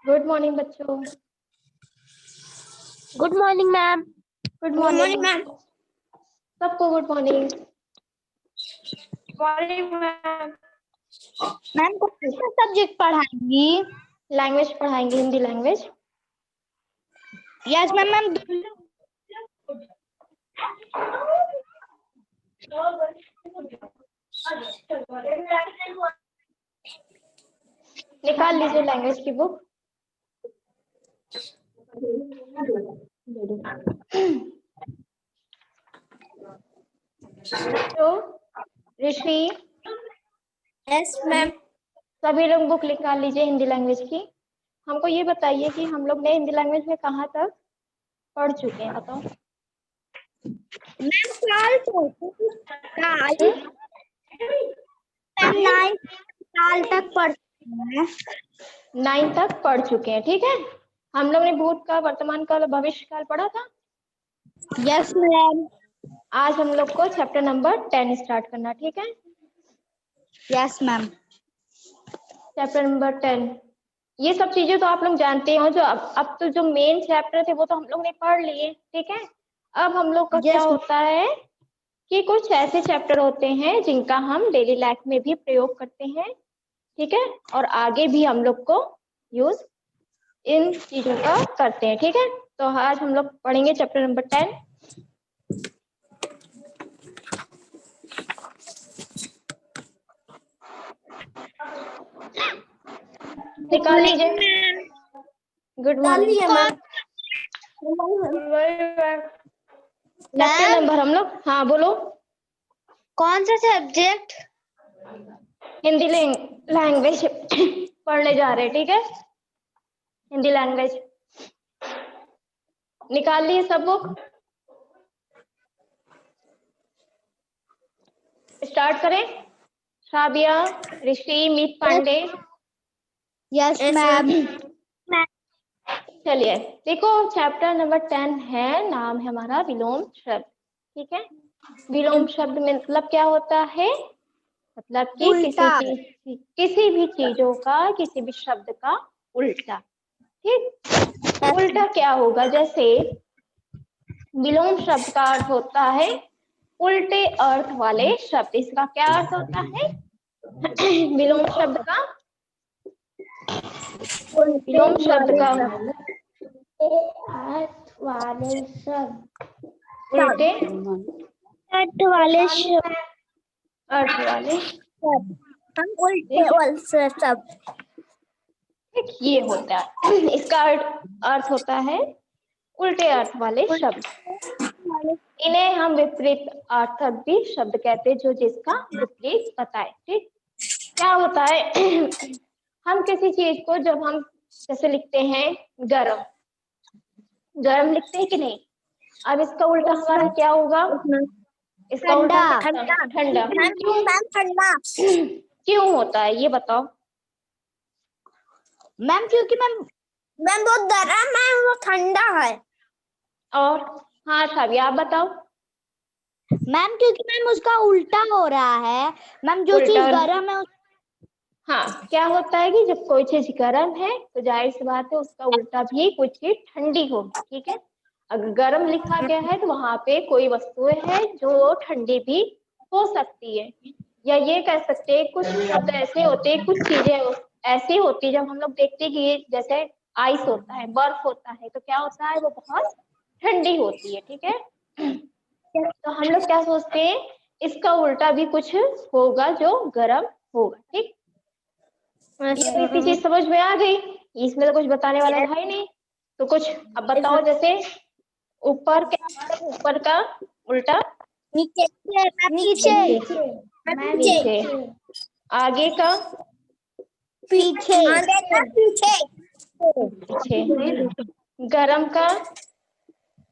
Good morning बच्चों। Good morning ma'am. Good morning ma'am. सबको good morning. Morning ma'am. Ma'am कौन सा subject पढ़ाएंगी? लैंग्वेज पढ़ाएंगे, Hindi language. Yes ma'am. Ma'am निकाल लीजिए लैंग्वेज की बुक। तो ऋषि, यस मैम। सभी लोग बुक निकाल लीजिए हिंदी लैंग्वेज की। हमको ये बताइए कि हम लोग ने हिंदी लैंग्वेज में कहाँ तक पढ़ चुके हैं, बताओ। मैम साल तक पढ़ चुके हैं। 9 तक पढ़ चुके हैं, ठीक है। हम लोग ने भूतकाल, वर्तमान काल, भविष्य काल पढ़ा था। Yes ma'am. आज हम लोग को चैप्टर नंबर 10 स्टार्ट करना, ठीक है। Yes ma'am. Chapter number 10। ये सब चीजें तो आप लोग जानते हो। जो अब तो जो मेन चैप्टर थे वो तो हम लोग ने पढ़ लिए, ठीक है। अब हम लोग का क्या होता है कि कुछ ऐसे चैप्टर होते हैं जिनका हम डेली लाइफ में भी प्रयोग करते हैं, ठीक है। और आगे भी हम लोग को यूज इन चीजों का करते हैं, ठीक है। तो आज हम लोग पढ़ेंगे चैप्टर नंबर 10। निकाल लीजिए। Good morning ma'am. Chapter number हम लोग, हाँ बोलो। कौन सा सब्जेक्ट? हिंदी लैंग्वेज पढ़ने जा रहे हैं, ठीक है। हिंदी लैंग्वेज निकाल लिए सब बुक। स्टार्ट करें। साबिया, ऋषि, मीत पांडे। Yes ma'am. चलिए देखो, चैप्टर नंबर 10 है, नाम है हमारा विलोम शब्द, ठीक है। विलोम शब्द में मतलब क्या होता है? मतलब कि किसी भी चीजों का, किसी भी शब्द का उल्टा, ठीक। उल्टा क्या होगा? जैसे विलोम शब्द का अर्थ होता है उल्टे अर्थ वाले शब्द। इसका क्या अर्थ होता है? विलोम शब्द का, विलोम शब्द का अर्थ वाले शब्द, उल्टे अर्थ वाले अर्थ वाले उल्टे सब। ठीक, ये होता है। इसका अर्थ होता है उल्टे अर्थ वाले शब्द। इन्हें हम विपरीत अर्थक भी शब्द कहते हैं, जो जिसका विपरीत बताए, ठीक। क्या होता है? हम किसी चीज को जब हम जैसे लिखते हैं गरम, गरम लिखते हैं कि नहीं। अब इसका उल्टा हमारा क्या होगा? इसका उल्टा ठंडा। ठंडा। क्यों होता है ये बताओ। मैम क्योंकि मैम वो गरम है, वो ठंडा है। और हाँ साबी, आप बताओ। मैम क्योंकि मैम उसका उल्टा हो रहा है। मैम जो चीज गरम है हाँ, क्या होता है कि जब कोई चीज गर्म है तो जाहिर सी बात है उसका उल्टा भी कुछ चीज ठंडी होगी, ठीक है। अगर गर्म लिखा गया है तो वहां पे कोई वस्तुएं हैं जो ठंडी भी हो सकती है। या ये कह सकते हैं कुछ शब्द ऐसे होते हैं, कुछ चीजें ऐसी होती है जब हम लोग देखते हैं कि जैसे आइस होता है, बर्फ होता है, तो क्या होता है वो बहुत ठंडी होती है, ठीक है। तो हम लोग क्या सोचते हैं इसका उल्टा भी कुछ होगा जो गर्म होगा, ठीक। ये इतनी चीज समझ में आ गई, इसमें तो कुछ बताने वाला था ही नहीं। तो कुछ अब बताओ, जैसे ऊपर क्या, ऊपर का उल्टा नीचे। नीचे, आगे का पीछे। पीछे, गरम का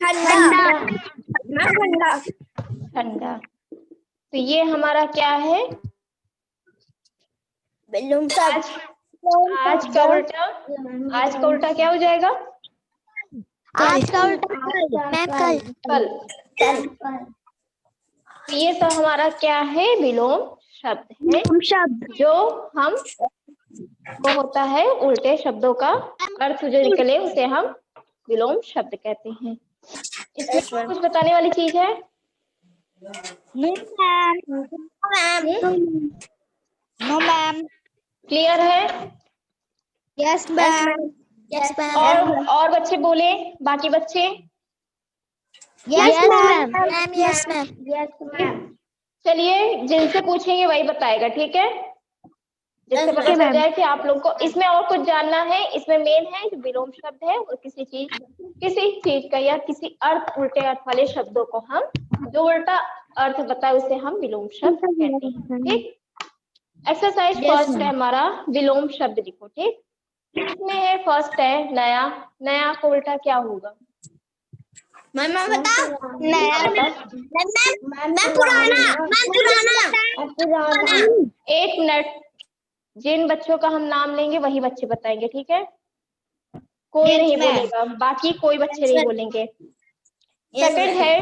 ठंडा। ठंडा। तो ये हमारा क्या है? आज का उल्टा, आज का उल्टा क्या हो जाएगा? आज का उल्टा कल। तो ये सब हमारा क्या है? विलोम शब्द है, जो हम वो होता है उल्टे शब्दों का अर्थ जो निकले उसे हम विलोम शब्द कहते हैं। इसमें कुछ बताने वाली चीज है? No ma'am. क्लियर है? Yes ma'am. यस और बच्चे बोले, बाकी बच्चे? Yes ma'am. Yes ma'am. Yes ma'am. चलिए, जिनसे पूछेंगे वही बताएगा, ठीक है? जिससे पता चल जाए कि आप लोग को इसमें और कुछ जानना है। इसमें मेन है जो विलोम शब्द है, और किसी चीज का या किसी अर्थ उल्टे अर्थ वाले शब्दों को हम जो उल्टा अर्थ बताए उसे हम विलोम शब्द कहते हैं। ठीक, एक्सरसाइज फर्स्ट है हमारा, विलोम शब्द लिखो। ठीक, इसमें है फर्स्ट है नया। नया को उल्टा क्या होगा? मैम बताओ। नया मैम पुराना। एक मिनट, जिन बच्चों का हम नाम लेंगे वही बच्चे बताएंगे, ठीक है? कोई नहीं बोलेगा, बाकी कोई बच्चे नहीं बोलेंगे। सेकंड है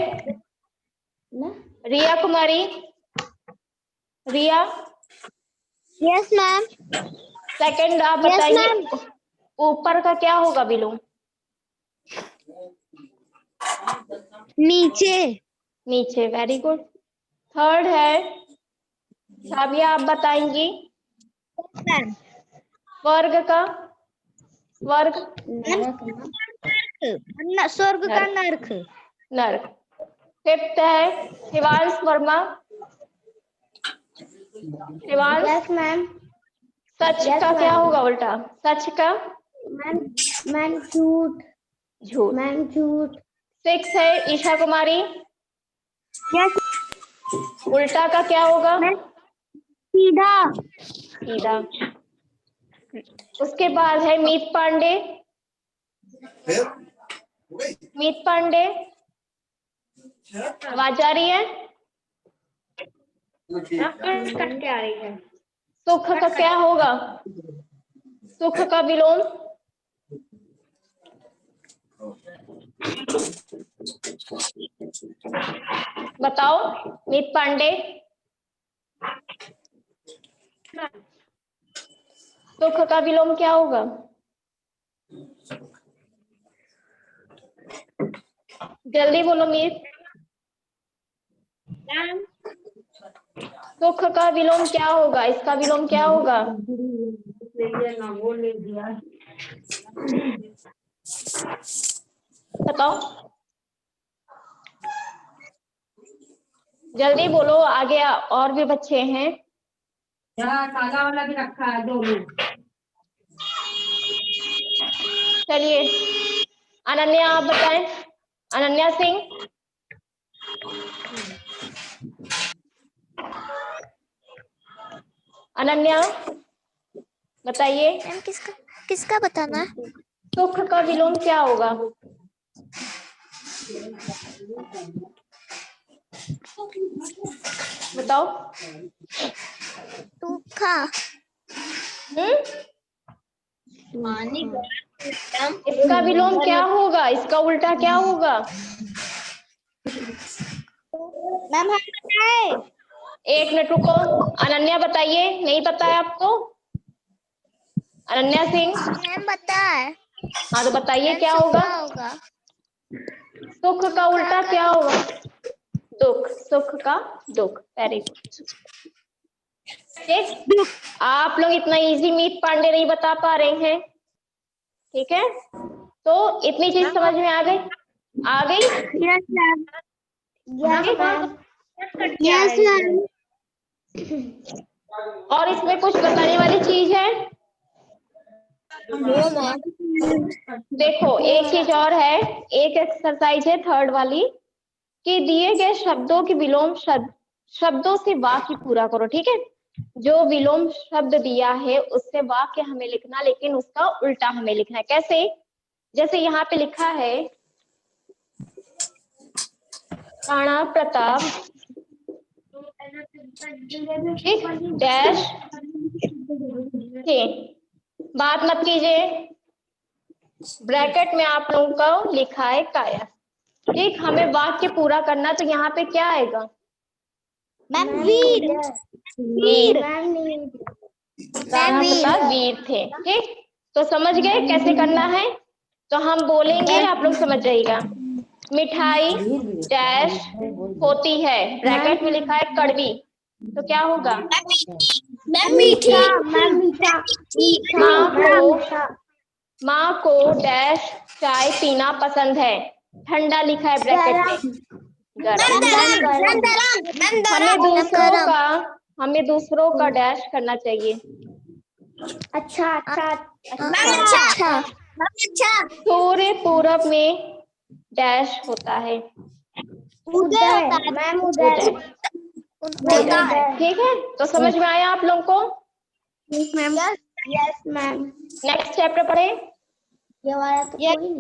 रिया कुमारी। रिया, यस मैम। सेकंड आप बताइए, ऊपर का क्या होगा विलोम? नीचे। नीचे, वेरी गुड। थर्ड है साबिया, आप बताएंगी वर्ग का? वर्ग स्वर्ग का नर्क। नर्क। फिफ्थ है शिवांश वर्मा। Shivansh, yes ma'am. सच का क्या होगा उल्टा? सच का? मैम झूठ। झूठ। मैम झूठ। सिक्स है ईशा कुमारी। यस। उल्टा का क्या होगा? सीधा। सीधा। उसके बाद है मीत पांडे। मीत पांडे, आवाज आ रही है? कट के आ रही है। सुख का क्या होगा? सुख का विलोम? बताओ मीत पांडे। सुख का विलोम क्या होगा? जल्दी बोलो मीत। सुख का विलोम क्या होगा? इसका विलोम क्या होगा? बताओ जल्दी बोलो, आगे और भी बच्चे हैं। काला वाला भी रखा है 2 लोग। चलिए अनन्या आप बताएं। अनन्या सिंह। अनन्या बताइए। मैम किसका बताना है? सुख का विलोम क्या होगा? बताओ। सूखा। इसका विलोम क्या होगा? इसका उल्टा क्या होगा? मैम हम बताए। एक मिनट रुको, अनन्या बताइए। नहीं पता है आपको? अनन्या सिंह। मैम बताए। हाँ तो बताइए क्या होगा? सुख का उल्टा क्या होगा? दुख। सुख का दुख। Very good. ठीक, आप लोग इतना इजी मीत पांडे नहीं बता पा रहे हैं, ठीक है? तो इतनी चीज समझ में आ गई? आ गई? Yes ma'am. Yes ma'am. और इसमें कुछ बताने वाली चीज है? देखो एक चीज और है, एक एक्सरसाइज है थर्ड वाली, कि दिए गए शब्दों के विलोम शब्दों से वाक्य पूरा करो। ठीक है, जो विलोम शब्द दिया है उससे वाक्य हमें लिखना, लेकिन उसका उल्टा हमें लिखना है। कैसे? जैसे यहाँ पे लिखा है राणा प्रताप डैश थे। बात मत कीजिए, ब्रैकेट में आप लोगों को लिखा है काया। ठीक, हमें वाक्य पूरा करना, तो यहाँ पे क्या आएगा? मैम वीर। वीर। राणा प्रताप वीर थे। ठीक, तो समझ गए कैसे करना है? तो हम बोलेंगे, आप लोग समझ जाइएगा। मिठाई डैश होती है, ब्रैकेट में लिखा है कड़वी, तो क्या होगा? मीठा। माँ को डैश चाय पीना पसंद है, ठंडा लिखा है ब्रैकेट में, गरम। हमें दूसरों का डैश करना चाहिए। अच्छा। सूर्य पूरब में डैश होता है, उदय। ठीक है, तो समझ में आया आप लोगों को? Yes ma'am. नेक्स्ट चैप्टर पढ़े। ये वाला तो कोई नहीं।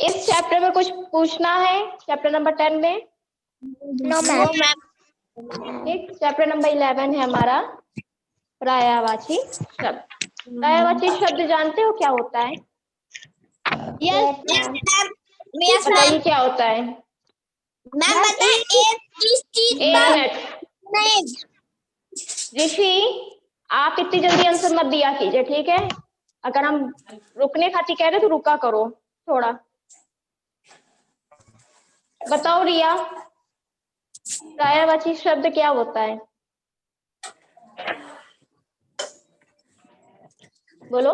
इस चैप्टर में कुछ पूछना है? चैप्टर नंबर 10 में? No ma'am. ठीक, चैप्टर नंबर 11 है हमारा पर्यायवाची शब्द। पर्यायवाची शब्द जानते हो क्या होता है? बताइए क्या होता है? मैम बताइए। एक मिनट ऋषि, आप इतनी जल्दी आंसर मत दिया कीजिए, ठीक है? अगर हम रुकने खातिर कह रहे तो रुका करो थोड़ा। बताओ रिया, पर्यायवाची शब्द क्या होता है? बोलो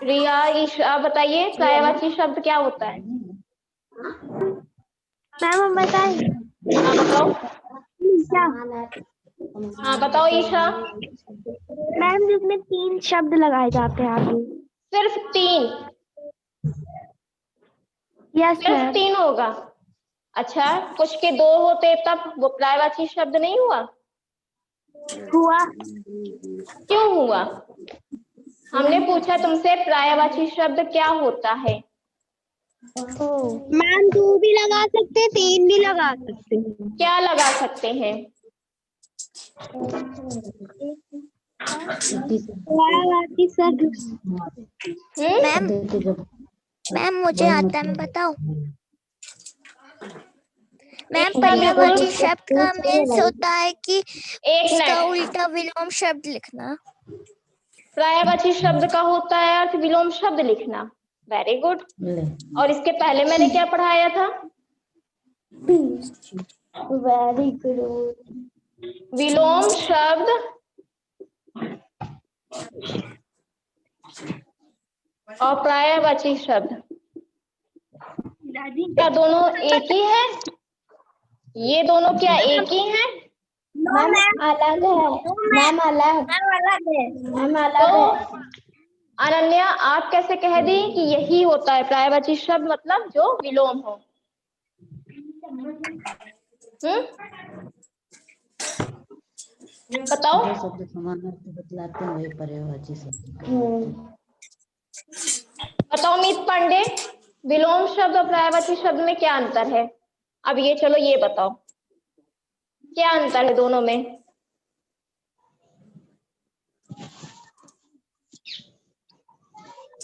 रिया, ईशा, बताइए पर्यायवाची शब्द क्या होता है? मैम बताइए। हाँ बताओ। हाँ बताओ ईशा। मैम जिसमें 3 शब्द लगाए जाते हैं आगे। सिर्फ 3? यस सिर्फ 3 होगा? अच्छा, कुछ के 2 होते तब वो पर्यायवाची शब्द नहीं हुआ? हुआ। क्यों हुआ? हमने पूछा तुमसे पर्यायवाची शब्द क्या होता है। मैम 2 भी लगा सकते, 3 भी लगा सकते हैं। क्या लगा सकते हैं? पर्यायवाची शब्द। मैम मुझे आता है, बताओ। मैम पर्यायवाची शब्द का मीन्स होता है कि उसका उल्टा विलोम शब्द लिखना। पर्यायवाची शब्द का होता है अर्थ विलोम शब्द लिखना। Very good. और इसके पहले मैंने क्या पढ़ाया था? Very good. विलोम शब्द और पर्यायवाची शब्द क्या दोनों एक ही है? ये दोनों क्या एक ही हैं? मैम अलग है। मैम अलग है। तो अनन्या, आप कैसे कह दी कि यही होता है पर्यायवाची शब्द, मतलब जो विलोम हो? बताओ। शब्द समान अर्थ बतलाते हैं वही पर्यायवाची शब्द। बताओ मीत पांडे, विलोम शब्द और पर्यायवाची शब्द में क्या अंतर है? अब ये चलो ये बताओ, क्या अंतर है दोनों में?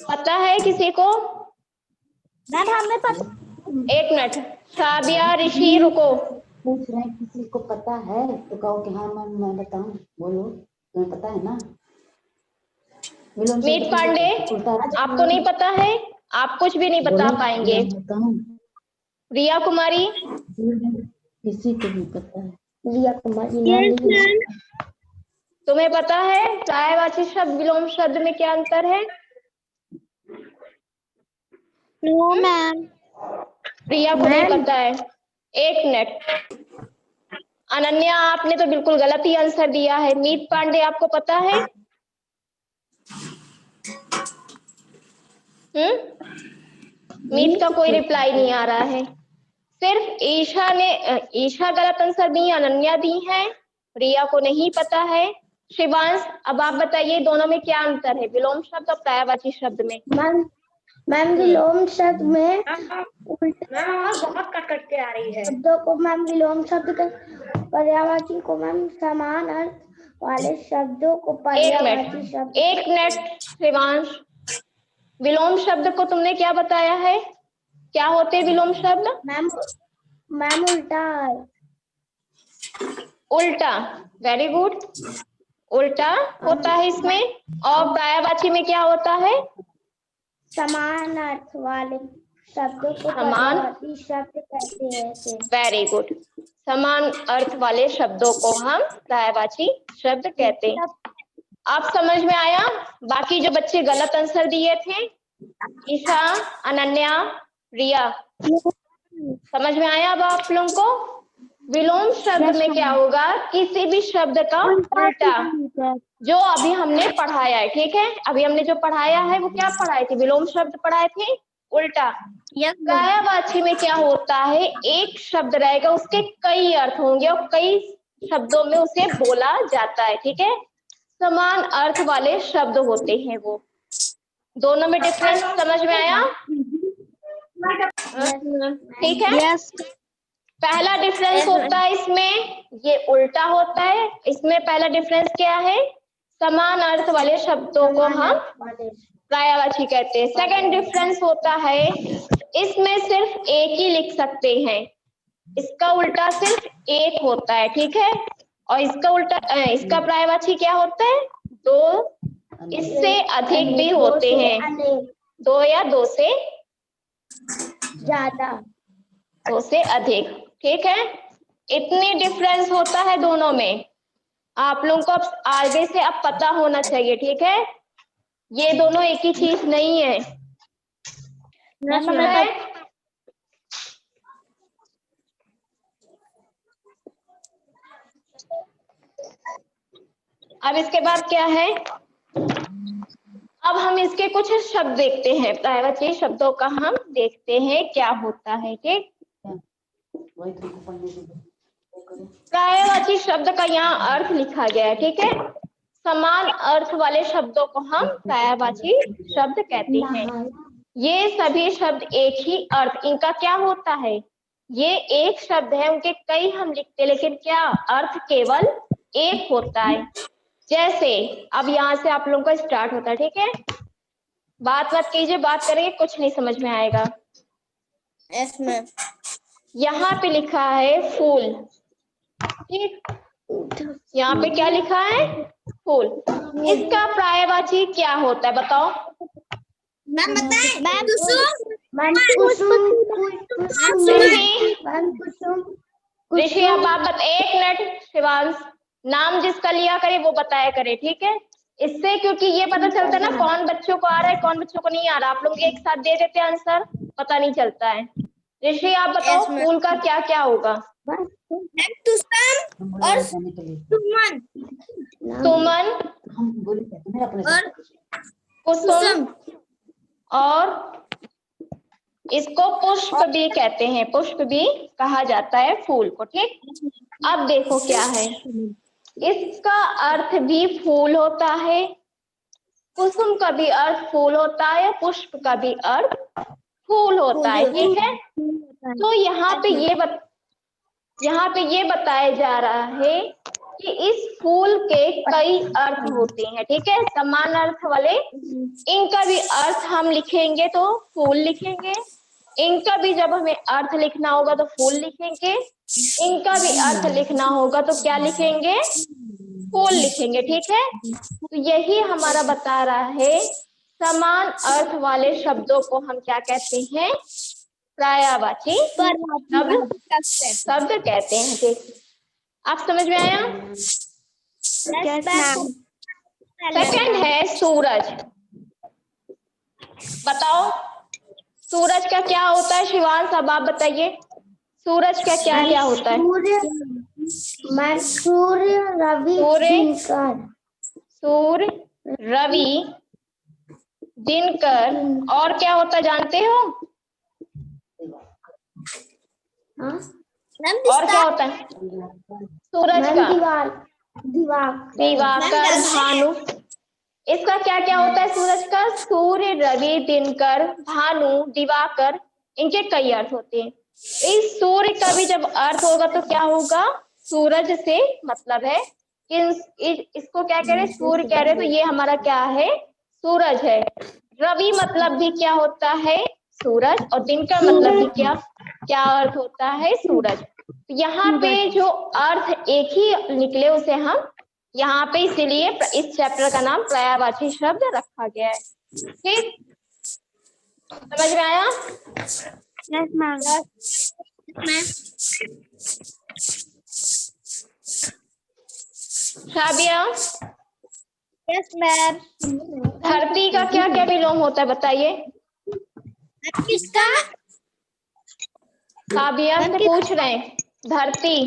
पता है किसी को? मैम हमें पता। एक मिनट, साबिया, ऋषि, रुको। पूछ रहे हैं किसी को पता है तो कहो कि हाँ मैम मैं बताऊं। बोलो, तुम्हें पता है ना? मीत पांडे, आपको नहीं पता है? आप कुछ भी नहीं बता पाएंगे। रिया कुमारी, किसी को भी पता है? रिया कुमारी। तुम्हें पता है पर्यायवाची शब्द विलोम शब्द में क्या अंतर है? No ma'am. रिया को नहीं पता है? एक मिनट, अनन्या आपने तो बिल्कुल गलत ही आंसर दिया है। मीत पांडे, आपको पता है? मीत का कोई रिप्लाई नहीं आ रहा है। सिर्फ ईशा गलत आंसर दी, अनन्या दी है, रिया को नहीं पता है। शिवांश, अब आप बताइए दोनों में क्या अंतर है, विलोम शब्द और पर्यायवाची शब्द में? मैम विलोम शब्द में बहुत कट के आ रही है शब्दों को मैम विलोम शब्द के, पर्यायवाची को मैम समान अर्थ वाले शब्दों को पर्यायवाची शब्द। एक मिनट शिवांश, विलोम शब्द को तुमने क्या बताया है? क्या होते विलोम शब्द? मैम उल्टा। उल्टा, वेरी गुड। उल्टा होता है इसमें। और पर्यायवाची में क्या होता है? समान अर्थ वाले शब्दों को समान, पर्यायवाची शब्द कहते हैं। Very good. समान अर्थ वाले शब्दों को हम पर्यायवाची शब्द कहते हैं। आप समझ में आया? बाकी जो बच्चे गलत आंसर दिए थे, ईशा, अनन्या, रिया, समझ में आया अब आप लोगों को? विलोम शब्द में क्या होगा? किसी भी शब्द का उल्टा, जो अभी हमने पढ़ाया है, ठीक है? अभी हमने जो पढ़ाया है वो क्या पढ़ाए थे? विलोम शब्द पढ़ाए थे, उल्टा। पर्यायवाची में क्या होता है? एक शब्द रहेगा, उसके कई अर्थ होंगे और कई शब्दों में उसे बोला जाता है, ठीक है? समान अर्थ वाले शब्द होते हैं वो। दोनों में डिफरेंस समझ में आया? ठीक है। यस। पहला डिफरेंस होता है इसमें, ये उल्टा होता है। इसमें पहला डिफरेंस क्या है? समान अर्थ वाले शब्दों को हम पर्यायवाची कहते हैं। सेकंड डिफरेंस होता है, इसमें सिर्फ एक ही लिख सकते हैं, इसका उल्टा सिर्फ एक होता है, ठीक है? और इसका उल्टा, इसका पर्यायवाची क्या होता है? दो, इससे अधिक भी होते हैं, दो या दो से ज्यादा, दो से अधिक, ठीक है? इतनी डिफरेंस होता है दोनों में। आप लोगों को अब आगे से अब पता होना चाहिए, ठीक है? ये दोनों एक ही चीज नहीं है। अब इसके बाद क्या है? अब हम इसके कुछ शब्द देखते हैं, पर्यायवाची शब्दों का हम देखते हैं क्या होता है, ठीक? पर्यायवाची शब्द का यहाँ अर्थ लिखा गया है, ठीक है? समान अर्थ वाले शब्दों को हम पर्यायवाची शब्द कहते हैं। ये सभी शब्द एक ही अर्थ, इनका क्या होता है? ये एक शब्द है, उनके कई हम लिखते हैं, लेकिन क्या अर्थ केवल एक होता है। जैसे अब यहाँ से आप लोगों का स्टार्ट होता है, ठीक है? बात कीजिए, बात करेंगे, कुछ नहीं समझ में आएगा। Yes ma'am. यहाँ पे लिखा है फूल, ठीक? यहाँ पे क्या लिखा है? फूल। इसका पर्यायवाची क्या होता है बताओ? मैम बताएं। मैम ऋषि, अब आप एक मिनट, शिवांश, नाम जिसका लिया करे वो बताया करे, ठीक है? इससे क्योंकि ये पता चलता है ना कौन बच्चों को आ रहा है, कौन बच्चों को नहीं आ रहा। आप लोग एक साथ दे देते हैं आंसर, पता नहीं चलता है। ऋषि आप बताओ, फूल का क्या क्या होगा? और सुमन, सुमन, कुसुम, और इसको पुष्प भी कहते हैं, पुष्प भी कहा जाता है फूल को, ठीक? अब देखो क्या है, इसका अर्थ भी फूल होता है, कुसुम का भी अर्थ फूल होता है, पुष्प का भी अर्थ फूल होता है, ठीक है? तो यहाँ पे ये बताया जा रहा है कि इस फूल के कई अर्थ होते हैं, ठीक है? समान अर्थ वाले, इनका भी अर्थ हम लिखेंगे तो फूल लिखेंगे, इनका भी जब हमें अर्थ लिखना होगा तो फूल लिखेंगे, इनका भी अर्थ लिखना होगा तो क्या लिखेंगे? फूल लिखेंगे, ठीक है? तो यही हमारा बता रहा है, समान अर्थ वाले शब्दों को हम क्या कहते हैं? पर्यायवाची शब्द कहते हैं, ठीक? आप समझ में आया? सेकंड है सूरज। बताओ सूरज का क्या होता है? शिवांश, अब आप बताइए, सूरज का क्या क्या होता है? सूर्य, रवि, सूर्य, रवि, दिनकर, और क्या होता है जानते हो? और क्या होता है सूरज का? दिवाकर, भानु। इसका क्या क्या होता है सूरज का? सूर्य, रवि, दिनकर, भानु, दिवाकर, इनके कई अर्थ होते हैं। इस सूर्य का भी जब अर्थ होगा तो क्या होगा? सूरज से मतलब है कि इसको क्या कह रहे हैं? सूर्य कह रहे हैं, तो ये हमारा क्या है? सूरज है। रवि मतलब भी क्या होता है? सूरज। और दिन का मतलब भी क्या अर्थ होता है? सूरज। यहाँ पे जो अर्थ एक ही निकले उसे हम यहाँ पे इसीलिए इस चैप्टर का नाम पर्यायवाची शब्द रखा गया है। ठीक, समझ में आया? Yes ma'am. Shabiya, yes ma'am. धरती का क्या क्या विलोम होता है बताइए? किसका? शाबिया से पूछ रहे हैं। धरती,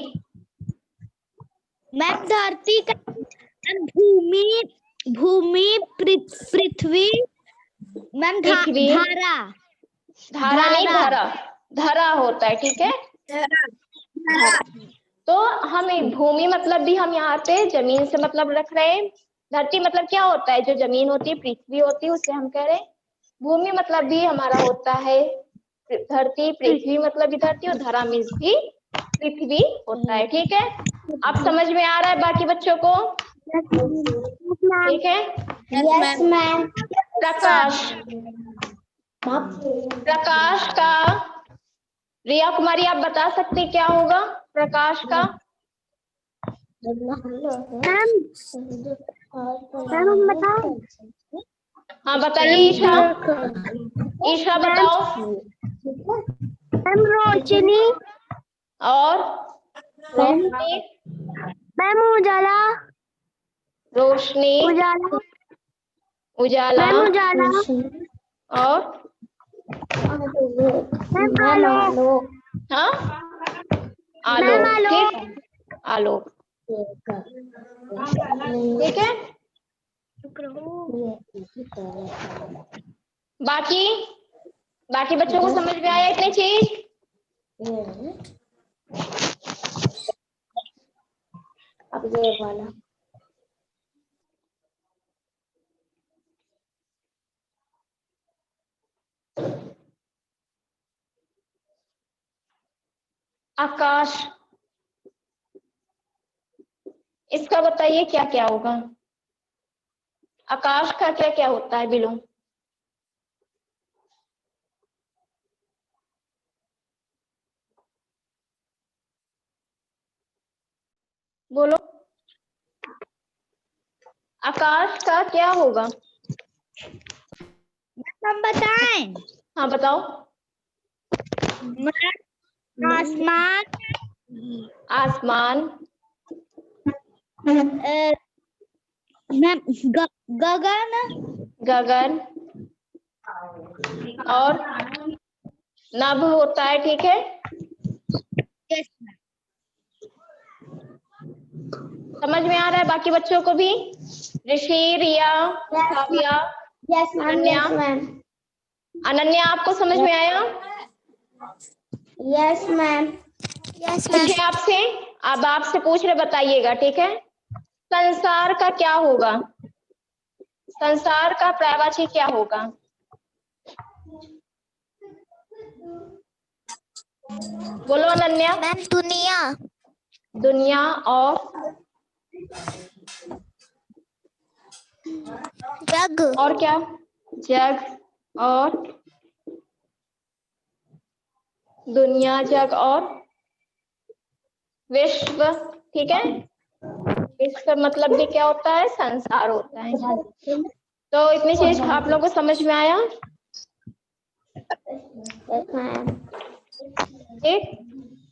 मैम धरती का भूमि, भूमि, पृथ्वी, मैम पृथ्वी, धारा, धारा नहीं, धरा, धरा होता है। ठीक है, धरा। तो हम एक भूमि मतलब भी हम यहाँ पे जमीन से मतलब रख रहे हैं। धरती मतलब क्या होता है? जो जमीन होती है, पृथ्वी होती है, उसे हम कह रहे हैं। भूमि मतलब भी हमारा होता है धरती, पृथ्वी मतलब भी धरती, और धरा मीन्स भी पृथ्वी होता है। ठीक है, अब समझ में आ रहा है बाकी बच्चों को? ठीक है। Yes ma'am. प्रकाश, प्रकाश का, रिया कुमारी आप बता सकते क्या होगा प्रकाश का? हाँ बताइए ईशा, ईशा बताओ। मैम रोशनी, और रोशनी, मैम उजाला, रोशनी, उजाला, उजाला, मैम उजाला, और मैम आलोक, हाँ, मैम आलोक। आलोक। ठीक, आलोक। ठीक है, बाकी बाकी बच्चों को समझ में आया इतनी चीज? अब ये वाला आकाश, इसका बताइए क्या क्या होगा? आकाश का क्या क्या होता है बिलों? बोलो, आकाश का क्या होगा? हम बताएं? हाँ बताओ। आसमान, आसमान, गगन, गगन, और नभ होता है। ठीक है, समझ में आ रहा है बाकी बच्चों को भी? Rishi, Riya, Kavya, yes ma'am, Ananya, yes ma'am, Ananya आपको समझ में आया? यस मैम, यस पूछे आपसे, अब आपसे पूछ रहे, बताइएगा। ठीक है, संसार का क्या होगा? संसार का पर्यायवाची क्या होगा? बोलो अनन्या। मैम दुनिया, दुनिया, और जग, और क्या? जग, और दुनिया, जग, और विश्व। ठीक है, विश्व मतलब भी क्या होता है? संसार होता है। तो इतनी चीज आप लोगों को समझ में आया? ठीक,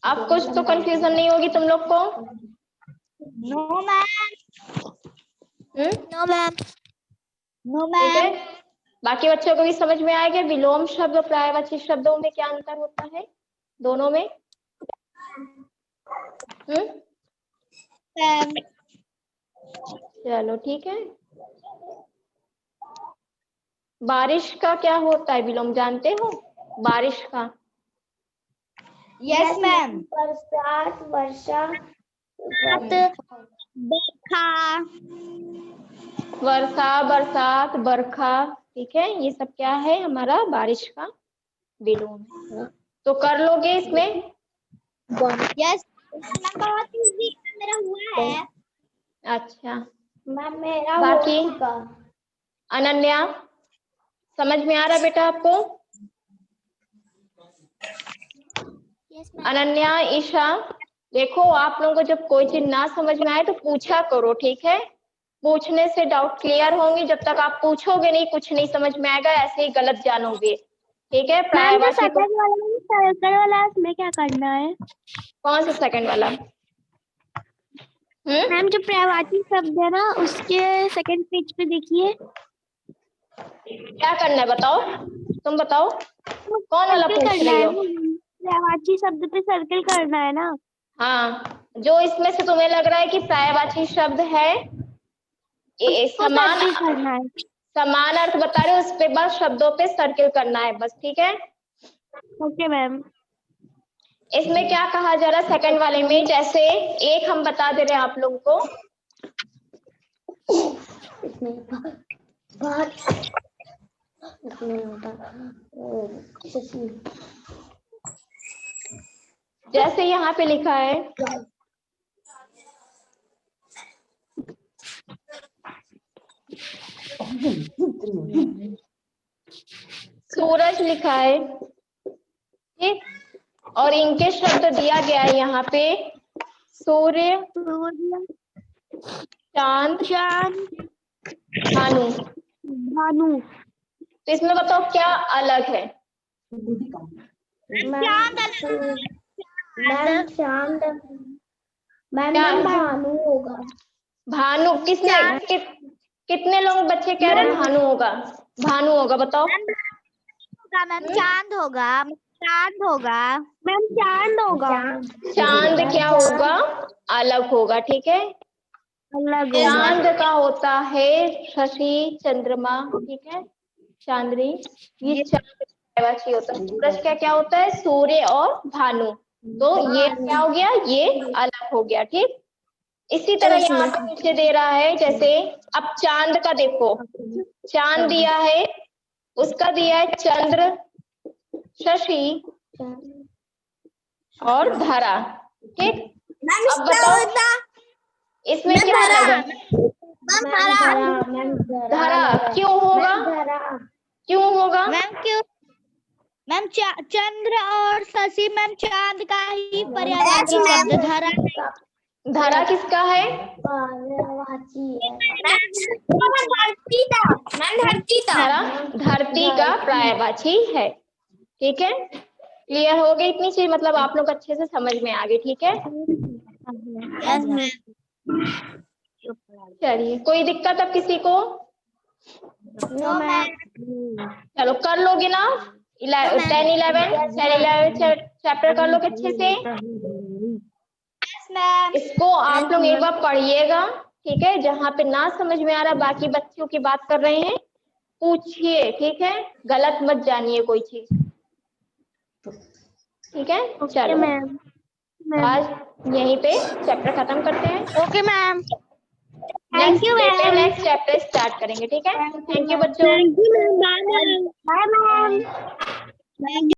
अब कुछ तो कंफ्यूजन नहीं होगी तुम लोग को? No ma'am, no ma'am, no ठीक है, मैम, बाकी बच्चों को भी समझ में आएगा विलोम शब्द और पर्यायवाची शब्दों में क्या अंतर होता है दोनों में? चलो ठीक है। बारिश का क्या होता है विलोम, जानते हो? बारिश का? यस मैम, बरसात, वर्षा, बरखा, वर्षा, बरसात, बरखा। ठीक है, ये सब क्या है? हमारा बारिश का विलोम है। तो कर लोगे इसमें? यस बहुत इजी मेरा हुआ है। अच्छा, मैम मेरा बाकी हो चुका। अनन्या समझ में आ रहा बेटा आपको? यस अनन्या, ईशा, देखो आप लोगों को जब कोई चीज ना समझ में आए तो पूछा करो, ठीक है। पूछने से डाउट क्लियर होंगे, जब तक आप पूछोगे नहीं कुछ नहीं समझ में आएगा, ऐसे ही गलत जानोगे, ठीक है। पर्यायवाची को सर्कल वाला इसमें क्या करना है? कौन सा सेकंड वाला? मैम जो पर्यायवाची शब्द है ना उसके सेकंड पेज पे देखिए। क्या करना है बताओ, तुम बताओ कौन वाला पूछ रही हो? पर्यायवाची शब्द पे सर्कल करना है ना। हाँ, जो इसमें से तुम्हें लग रहा है कि पर्यायवाची शब्द है, समान करना है। समान अर्थ बता रहे हो, उस पे बस शब्दों पे सर्किल करना है बस, ठीक है। Okay ma'am. इसमें क्या कहा जा रहा है सेकंड वाले में, जैसे एक हम बता दे रहे हैं आप लोगों को, जैसे यहाँ पे लिखा है सूरज लिखा है, ठीक, और इनके शब्द दिया गया है यहाँ पे सूर्य, चांद, भानु। तो इसमें बताओ क्या अलग है? भानु होगा। भानु किसने कितने लोग बच्चे कह रहे हैं भानु होगा? भानु होगा बताओ। मैम चांद होगा। चांद होगा मैम। चांद होगा। चांद क्या होगा? अलग होगा, ठीक है। अलग चांद का होता है शशि, चंद्रमा, ठीक है, चांदनी, ये चांद पर्यायवाची होता है। सूरज का क्या होता है? सूर्य और भानु। तो ये क्या हो गया? ये अलग हो गया, ठीक। इसी तरह यहाँ पे नीचे दे रहा है, जैसे अब चांद का देखो, चांद दिया है, उसका दिया है चंद्र, शशि और धरा, ठीक। अब बताओ इसमें क्या अलग है? धरा क्यों होगा? क्यों होगा? मैम चंद्र और शशि मैम चांद का ही पर्यायवाची शब्द। धरा किसका है? धरा धरती का पर्यायवाची है, ठीक है। क्लियर हो गई इतनी चीज, मतलब आप लोग अच्छे से समझ में आ गए, ठीक है। चलिए, कोई दिक्कत अब किसी को? चलो कर लोगे ना 10-11 चैप्टर कर लोगे अच्छे से। इसको आप लोग एक बार पढ़िएगा, ठीक है। जहाँ पे ना समझ में आ रहा, बाकी बच्चों की बात कर रहे हैं, पूछिए, ठीक है। गलत मत जानिए कोई चीज, ठीक है। चलो आज यहीं पे चैप्टर खत्म करते हैं। Okay ma'am. Next chapter start करेंगे, ठीक है। थैंक यू बच्चों। Bye ma'am.